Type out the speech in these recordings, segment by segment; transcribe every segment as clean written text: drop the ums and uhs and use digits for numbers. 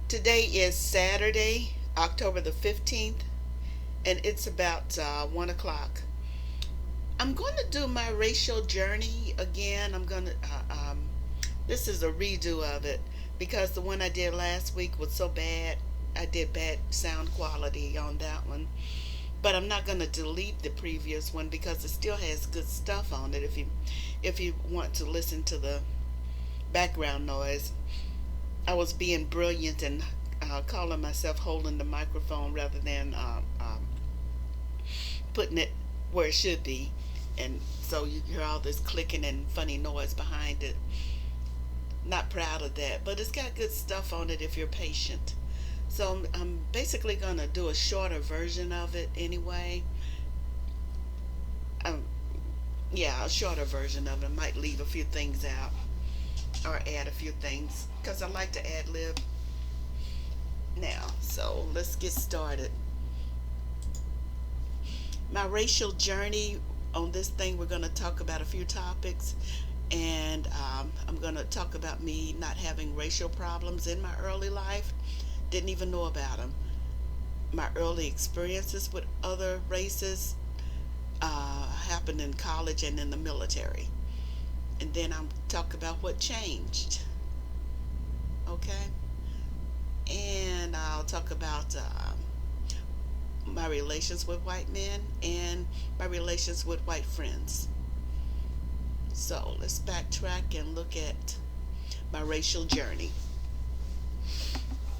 Today is Saturday, October the 15th, and it's about 1 o'clock. I'm going to do my racial journey again. This is a redo of it because the one I did last week was so bad. I did bad sound quality on that one. But I'm not going to delete the previous one because it still has good stuff on it if you want to listen to the background noise. I was being brilliant and calling myself holding the microphone rather than putting it where it should be. And so you hear all this clicking and funny noise behind it. Not proud of that, but it's got good stuff on it if you're patient. So I'm basically going to do a shorter version of it anyway. Um, yeah, a shorter version of it. I might leave a few things out or add a few things because I like to ad lib now. So let's get started. My racial journey on this thing, we're going to talk about a few topics, and I'm going to talk about me not having racial problems in my early life. Didn't even know about them. My early experiences with other races happened in college and in the military. And then I'll talk about what changed. Okay? And I'll talk about my relations with white men and my relations with white friends. So let's backtrack and look at my racial journey.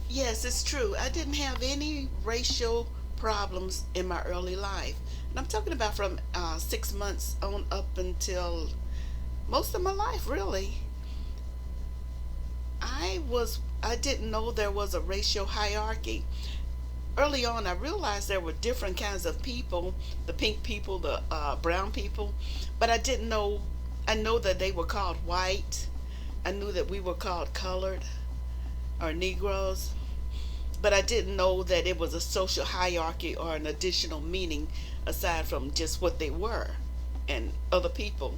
Yes, it's true. I didn't have any racial problems in my early life. And I'm talking about from 6 months on up until most of my life, really. I didn't know there was a racial hierarchy. Early on, I realized there were different kinds of people, the pink people, the brown people, but I didn't know. I know that they were called white. I knew that we were called colored or Negroes, but I didn't know that it was a social hierarchy or an additional meaning aside from just what they were and other people.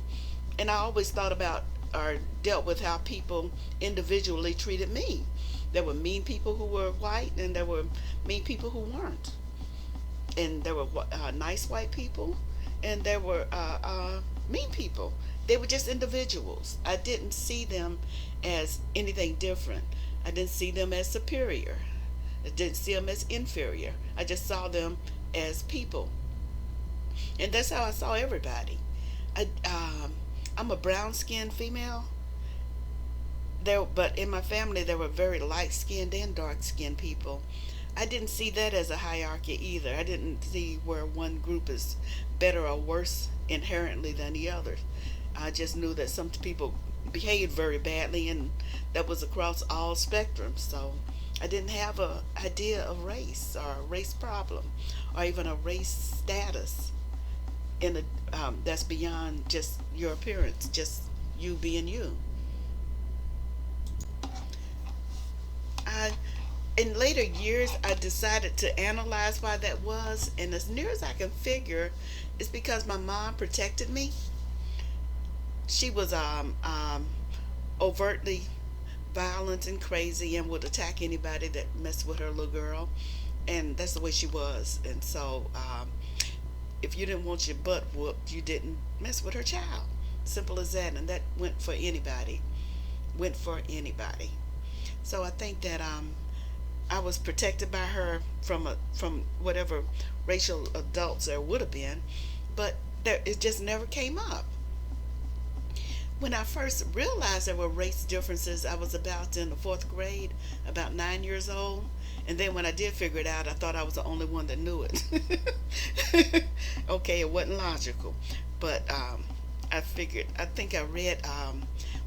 And I always thought about or dealt with how people individually treated me. There were mean people who were white, and there were mean people who weren't. And there were nice white people, and there were mean people. They were just individuals. I didn't see them as anything different. I didn't see them as superior. I didn't see them as inferior. I just saw them as people. And that's how I saw everybody. I, um, I'm a brown skinned female. But in my family, there were very light skinned and dark skinned people. I didn't see that as a hierarchy either. I didn't see where one group is better or worse inherently than the others. I just knew that some people behaved very badly, and that was across all spectrums. So I didn't have a idea of race or a race problem or even a race status in that's beyond just your appearance, just you being you. I In later years I decided to analyze why that was, and as near as I can figure, it's because my mom protected me. She was overtly violent and crazy and would attack anybody that messed with her little girl, and that's the way she was. And so if you didn't want your butt whooped, you didn't mess with her child. Simple as that. And that went for anybody. Went for anybody. So I think that I was protected by her from whatever racial adults there would have been, but it just never came up. When I first realized there were race differences, I was about in the fourth grade, about 9 years old. And then when I did figure it out, I thought I was the only one that knew it. Okay, it wasn't logical. But I think I read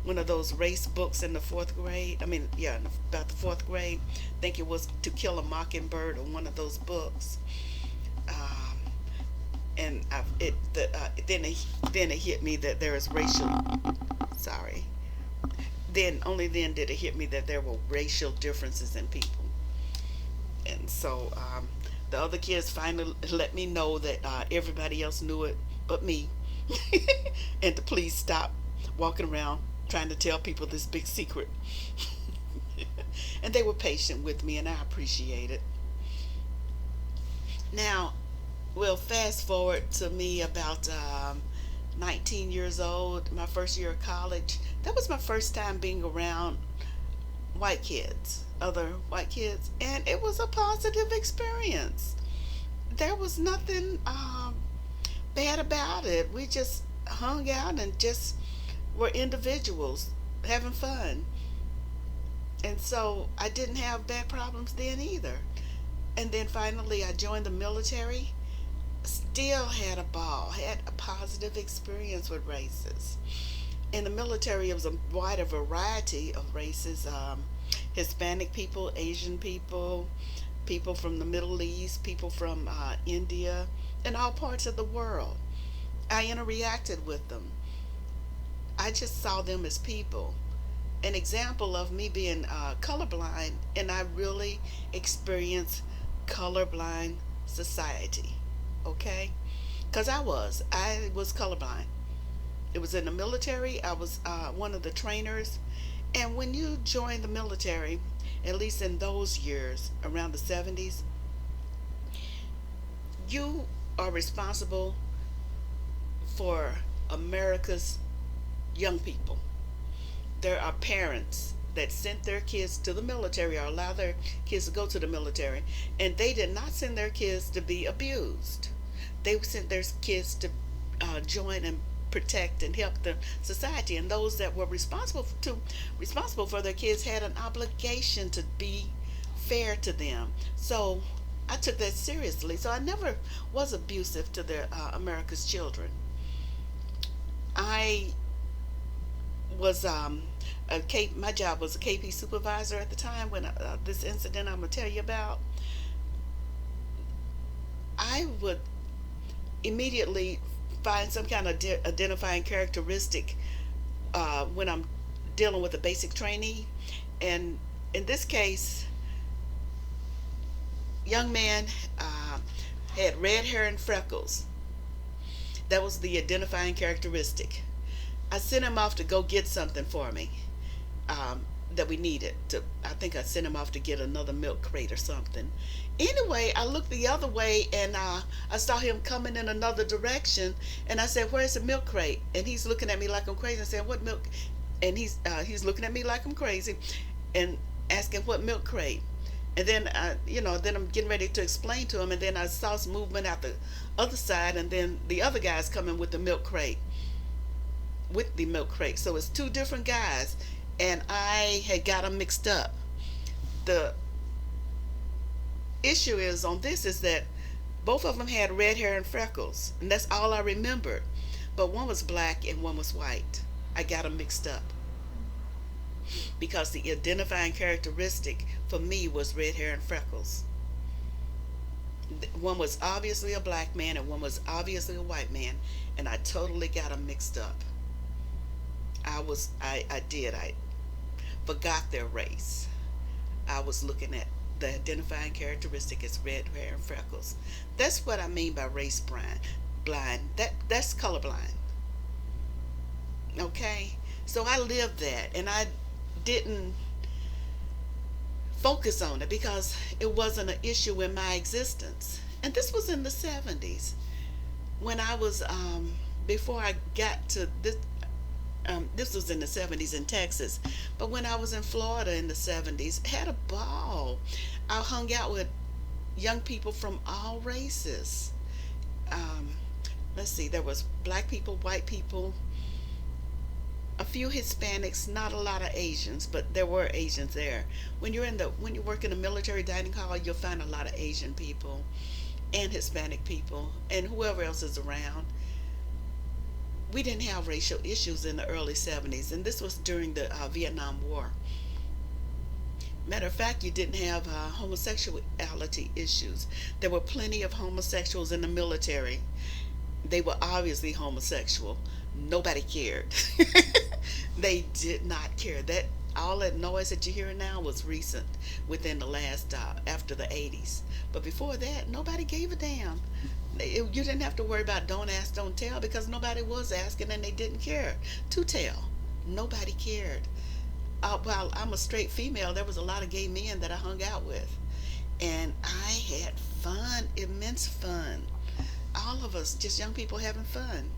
one of those race books in the fourth grade. I mean, yeah, about the fourth grade. I think it was To Kill a Mockingbird or one of those books. Um, and then it hit me that there is racial. Sorry. Then only then did it hit me that there were racial differences in people. And so the other kids finally let me know that everybody else knew it but me, and to please stop walking around trying to tell people this big secret. And they were patient with me, and I appreciate it. Now, we'll fast forward to me about 19 years old, my first year of college. That was my first time being around white kids, other white kids, and it was a positive experience. There was nothing bad about it. We just hung out and just were individuals having fun. And so I didn't have bad problems then either. And then finally I joined the military. Still had a ball, had a positive experience with races. In the military, it was a wider variety of races, Hispanic people, Asian people, people from the Middle East, people from India, and all parts of the world. I interacted with them. I just saw them as people. An example of me being colorblind, and I really experienced colorblind society. Okay, because I was colorblind. It was in the military. I was one of the trainers, and when you join the military, at least in those years around the 70s, you are responsible for America's young people. There are parents that sent their kids to the military or allow their kids to go to the military, and they did not send their kids to be abused. They sent their kids to join and protect and help the society, and those that were responsible for their kids had an obligation to be fair to them. So I took that seriously. So I never was abusive to the America's children. I was my job was a KP supervisor at the time when this incident I'm gonna tell you about. I would immediately find some kind of identifying characteristic when I'm dealing with a basic trainee, and in this case, young man had red hair and freckles. That was the identifying characteristic. I sent him off to go get something for me that we needed. I think I sent him off to get another milk crate or something. Anyway, I looked the other way, and I saw him coming in another direction, and I said, "Where's the milk crate?" And he's looking at me like I'm crazy and saying, "What milk?" And he's looking at me like I'm crazy and asking, "What milk crate?" And then then I'm getting ready to explain to him, and then I saw some movement out the other side, and then the other guy's coming with the milk crate. So it's two different guys, and I had got them mixed up. The issue is that both of them had red hair and freckles, and that's all I remembered. But one was black and one was white. I got them mixed up because the identifying characteristic for me was red hair and freckles. One was obviously a black man and one was obviously a white man, and I totally got them mixed up. I forgot their race. I was looking at the identifying characteristic as red hair and freckles. That's what I mean by race blind. That's colorblind. Okay? So I lived that, and I didn't focus on it because it wasn't an issue in my existence. And this was in the 70s when I was before I got to this was in the 70s in Texas, but when I was in Florida in the 70s, had a ball. I hung out with young people from all races. um, let's see, there was black people, white people, a few Hispanics, not a lot of Asians, but there were Asians there. When you work in a military dining hall, you'll find a lot of Asian people and Hispanic people and whoever else is around. We didn't have racial issues in the early 70s, and this was during the Vietnam War. Matter of fact, you didn't have homosexuality issues. There were plenty of homosexuals in the military. They were obviously homosexual. Nobody cared. They did not care. That all that noise that you're hearing now was recent, within the last after the 80s. But before that, nobody gave a damn. You didn't have to worry about don't ask, don't tell, because nobody was asking and they didn't care to tell. Nobody cared. while I'm a straight female, there was a lot of gay men that I hung out with, and I had fun, immense fun. All of us, just young people having fun.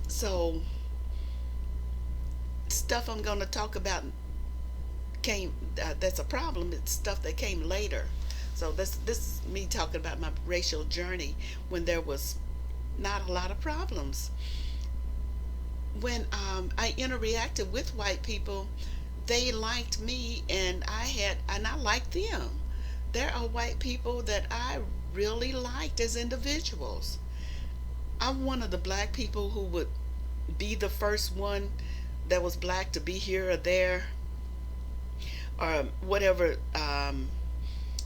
So, stuff I'm going to talk about came that's a problem. It's stuff that came later. So this is me talking about my racial journey when there was not a lot of problems. When I interacted with white people, they liked me, and I liked them. There are white people that I really liked as individuals. I'm one of the black people who would be the first one that was black to be here or there, or whatever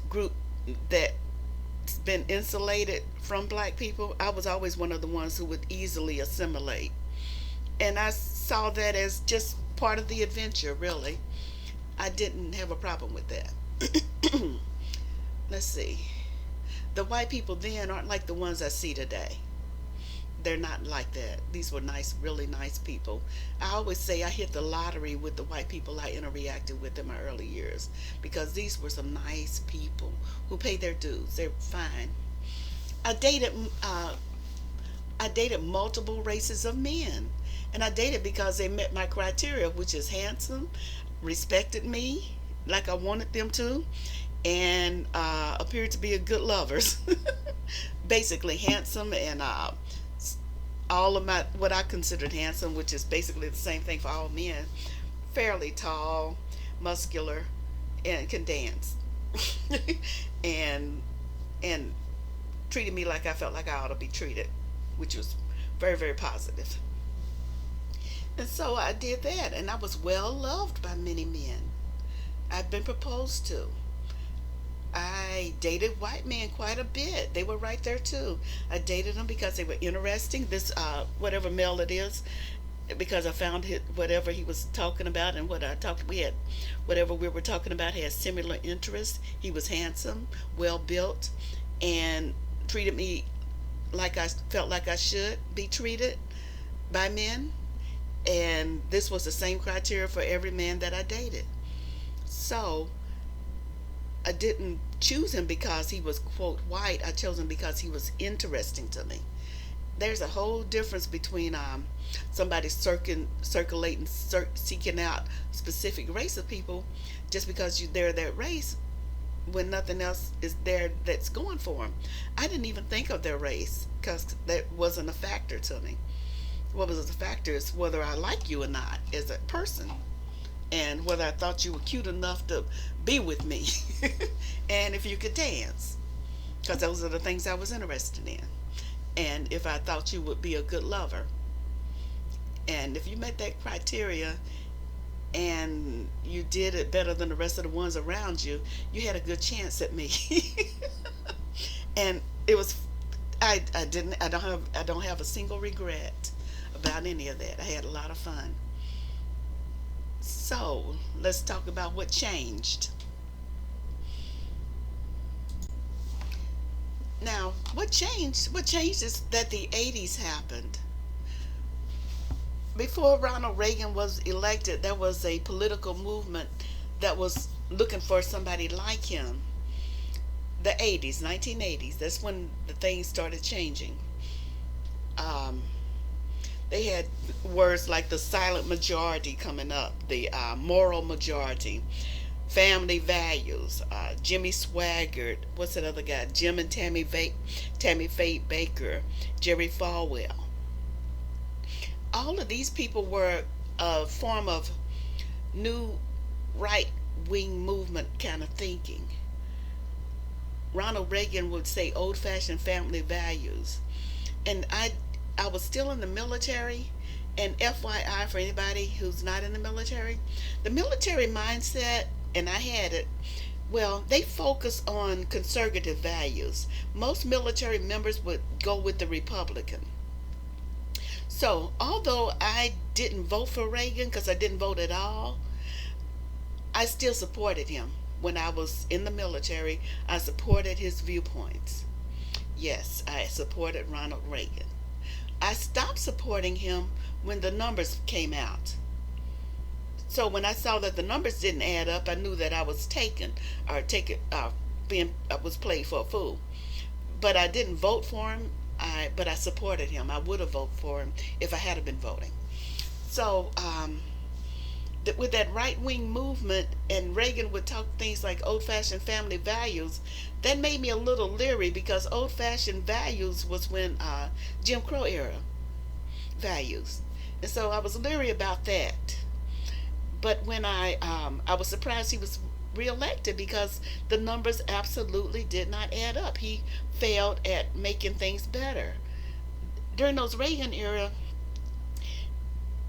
group that's been insulated from black people. I was always one of the ones who would easily assimilate. And I saw that as just part of the adventure, really. I didn't have a problem with that. Let's see. The white people then aren't like the ones I see today. They're not like that. These were nice, really nice people. I always say I hit the lottery with the white people I interacted with in my early years, because these were some nice people who paid their dues. They're fine. I dated uh, I dated multiple races of men, and I dated because they met my criteria, which is handsome, respected me like I wanted them to, and appeared to be a good lovers. Basically handsome, and all of my what I considered handsome, which is basically the same thing for all men, fairly tall, muscular, and can dance, and and treated me like I felt like I ought to be treated, which was very, very positive. And so I did that, and I was well loved by many men. I've been proposed to. I dated white men quite a bit. They were right there too. I dated them because they were interesting. This whatever male it is, because I found whatever he was talking about, and what I talked we had, whatever we were talking about had similar interests. He was handsome, well built, and treated me like I felt like I should be treated by men. And this was the same criteria for every man that I dated. So I didn't choose him because he was quote white. I chose him because he was interesting to me. There's a whole difference between somebody seeking out specific race of people just because they're that race, when nothing else is there that's going for them. I didn't even think of their race because that wasn't a factor to me. What was a factor is whether I like you or not as a person, and whether I thought you were cute enough to be with me, and if you could dance, because those are the things I was interested in, and if I thought you would be a good lover. And if you met that criteria and you did it better than the rest of the ones around you, you had a good chance at me. And it was I don't have a single regret about any of that. I had a lot of fun. So let's talk about what changed. Now, what changed? What changed is that the 80s happened. Before Ronald Reagan was elected, there was a political movement that was looking for somebody like him. The 80s, 1980s, that's when the things started changing. Um, they had words like the silent majority coming up, the moral majority, family values, Jimmy Swaggart, what's that other guy? Jim and Tammy Faye Baker, Jerry Falwell. All of these people were a form of new right wing movement kind of thinking. Ronald Reagan would say old fashioned family values. And I was still in the military. And FYI, for anybody who's not in the military mindset, and I had it, well, they focus on conservative values. Most military members would go with the Republican. So, although I didn't vote for Reagan because I didn't vote at all, I still supported him. When I was in the military, I supported his viewpoints. Yes, I supported Ronald Reagan. I stopped supporting him when the numbers came out. So when I saw that the numbers didn't add up, I knew that I was taken, or taken, being was played for a fool. But I didn't vote for him. But I supported him. I would have voted for him if I had been voting. So with that right wing movement, and Reagan would talk things like old fashioned family values, that made me a little leery, because old fashioned values was when Jim Crow era values, and so I was leery about that. But when I was surprised he was reelected, because the numbers absolutely did not add up. He failed at making things better. During those Reagan era,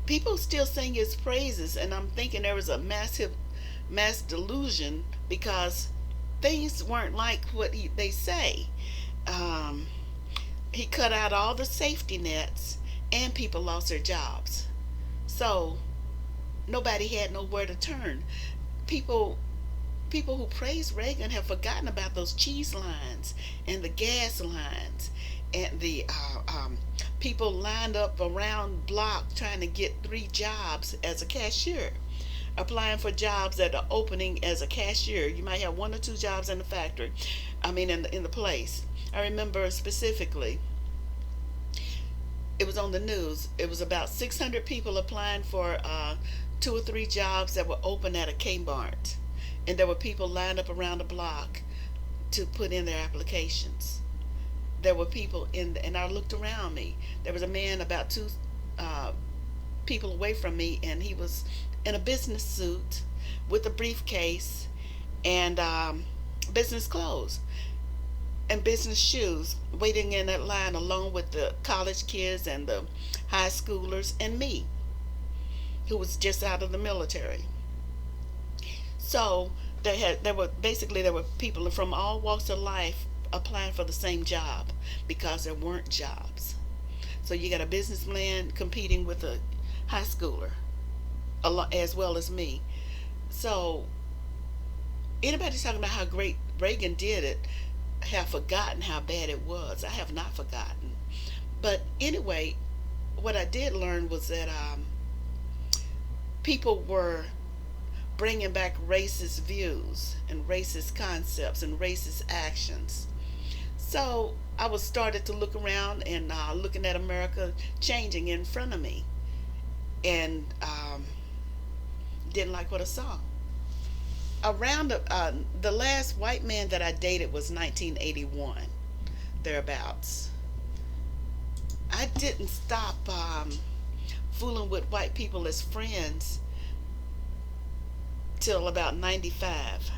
people still sing his praises, and I'm thinking there was a mass delusion, because things weren't like what they say. Um, he cut out all the safety nets, and people lost their jobs. So nobody had nowhere to turn. People people who praise Reagan have forgotten about those cheese lines and the gas lines and the people lined up around block trying to get 3 jobs as a cashier, applying for jobs that are opening as a cashier. You might have 1 or 2 jobs in the factory, I mean in the place. I remember specifically, it was on the news. It was about 600 people applying for 2 or 3 jobs that were open at a Kmart, and there were people lined up around the block to put in their applications. There were people and I looked around me. There was a man about 2 people away from me, and he was in a business suit with a briefcase and business clothes and business shoes, waiting in that line along with the college kids and the high schoolers and me, who was just out of the military. So there were people from all walks of life applying for the same job, because there weren't jobs. So you got a businessman competing with a high schooler, as well as me. So anybody talking about how great Reagan did it have forgotten how bad it was. I have not forgotten. But anyway, what I did learn was that people were bringing back racist views and racist concepts and racist actions. So I was started to look around and looking at America changing in front of me, and didn't like what I saw. Around the last white man that I dated was 1981, thereabouts. I didn't stop fooling with white people as friends till about 95.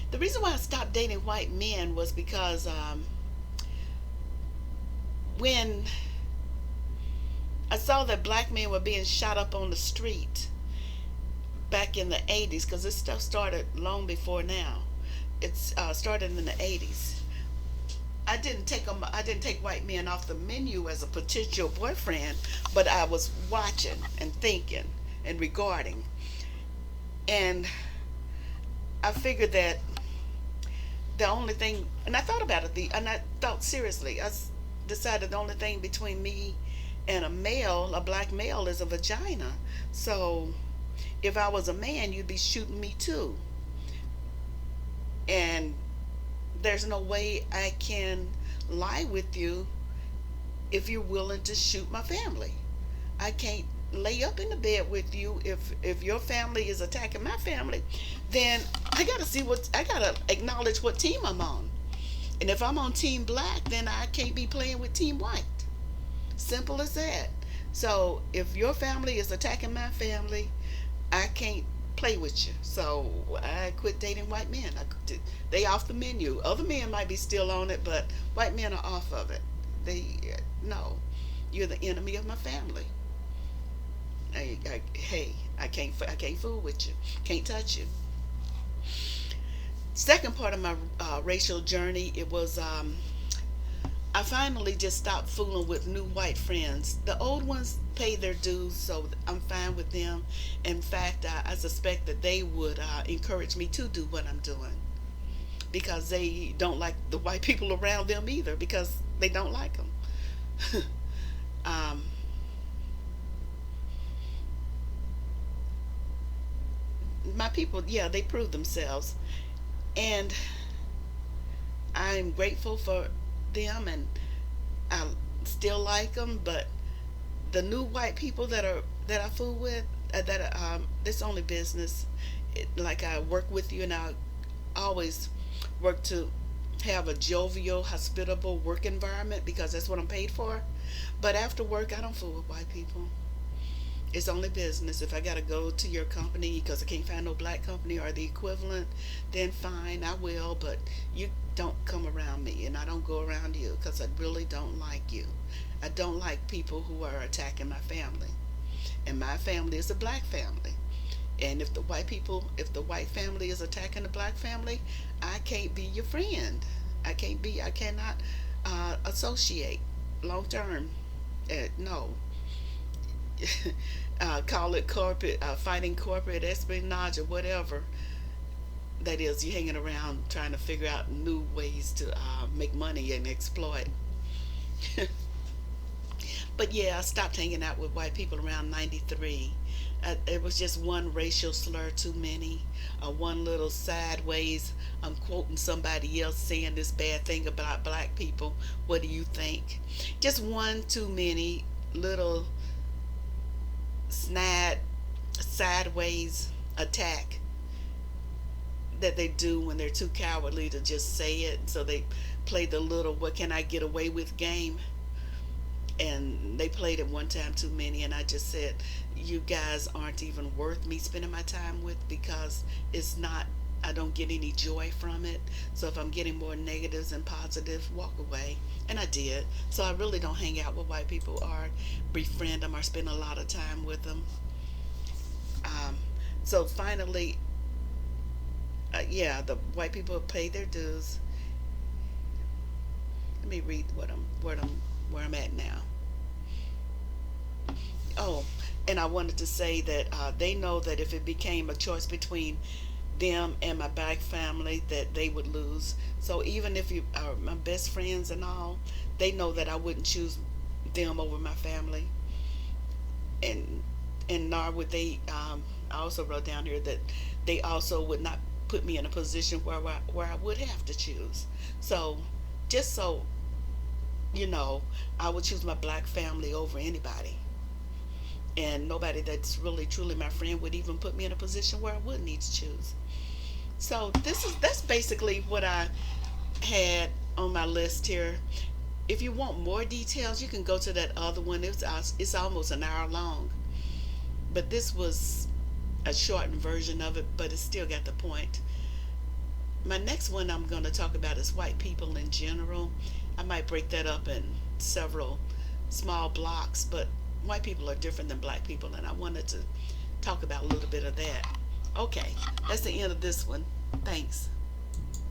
The reason why I stopped dating white men was because when I saw that black men were being shot up on the street back in the 80s, because this stuff started long before now. It's started in the 80s. I didn't take white men off the menu as a potential boyfriend, but I was watching and thinking and regarding. And I figured that the only thing, and I thought about it, and I thought seriously, decided the only thing between me and a black male, is a vagina. So if I was a man, you'd be shooting me too. And there's no way I can lie with you if you're willing to shoot my family. I can't lay up in the bed with you if your family is attacking my family. Then I gotta acknowledge what team I'm on. And if I'm on team black, then I can't be playing with team white. Simple as that. So if your family is attacking my family, I can't play with you. So I quit dating white men. They off the menu. Other men might be still on it, but white men are off of it. No, you're the enemy of my family. Hey, I can't fool with you. Can't touch you. Second part of my racial journey, it was I finally just stopped fooling with new white friends. The old ones pay their dues, so I'm fine with them. In fact, I suspect that they would encourage me to do what I'm doing, because they don't like the white people around them either, because they don't like them. my people, yeah, they prove themselves, and I'm grateful for them, and I still like them. But the new white people that I fool with, that this only business. Like I work with you, and I always work to have a jovial, hospitable work environment because that's what I'm paid for. But after work, I don't fool with white people. It's only business. If I gotta go to your company because I can't find no black company or the equivalent, then fine, I will. But you don't come around me, and I don't go around you because I really don't like you. I don't like people who are attacking my family, and my family is a black family. And if the white family is attacking the black family, I can't be your friend. I cannot associate long term. No. Call it corporate, fighting corporate espionage or whatever. That is, you hanging around trying to figure out new ways to make money and exploit. But yeah, I stopped hanging out with white people around 93. It was just one racial slur too many, one little sideways. I'm quoting somebody else saying this bad thing about black people. What do you think? Just one too many little snide, sideways attack that they do when they're too cowardly to just say it. So they play the little "what can I get away with" game, and they played it one time too many. And I just said, you guys aren't even worth me spending my time with because it's not. I don't get any joy from it. So if I'm getting more negatives and positives, walk away. And I did. So I really don't hang out with white people or befriend them or spend a lot of time with them. Um, so finally, yeah, the white people pay their dues. Let me read where I'm at now. Oh, and I wanted to say that they know that if it became a choice between them and my back family, that they would lose. So even if you are my best friends and all, they know that I wouldn't choose them over my family, and nor would they. I also wrote down here that they also would not put me in a position where I would have to choose. So just so you know, I would choose my black family over anybody. And nobody that's really truly my friend would even put me in a position where I would need to choose. So that's basically what I had on my list here. If you want more details, you can go to that other one. It's almost an hour long, but this was a shortened version of it, but it still got the point. My next one I'm going to talk about is white people in general. I might break that up in several small blocks, but white people are different than black people, and I wanted to talk about a little bit of that. Okay, that's the end of this one. Thanks.